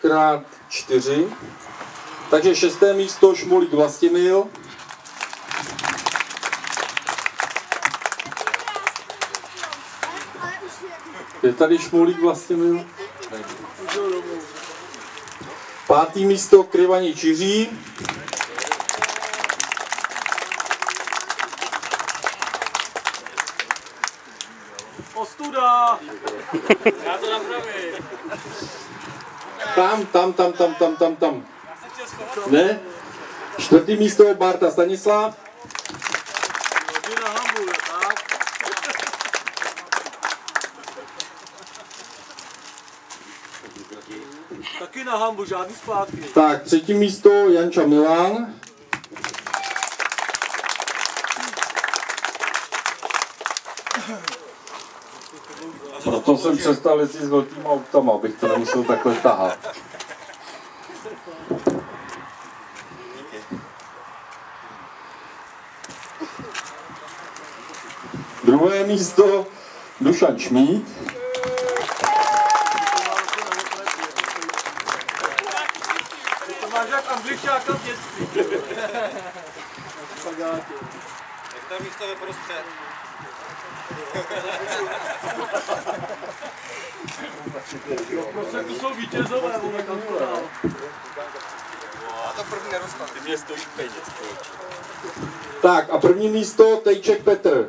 5x4. Takže 6. místo Šmulík Vlastimil. Je tady Šmulík Vlastimil. 5. místo Kryvaní Čiří. 'Ostuda! Já to napravím. Tam. Ne? 4. místo Barta Stanislav. Na hambu, tak? Taky na hambu, žádný zpátky. Tak, 3. místo Janča Milan. Proto jsem přestal jezdit s velkýma autama, abych to nemusel takhle tahat. Druhé místo Dušan Šmíd. To máš jak Angličáka v dětství. Jak tam místo ve prostřed? Prostě tu jsou vítězové, vole, tam to dál. A to první nerozpad. Ty mě stojí peněz, člověče. Tak a 1. místo Tejček Petr.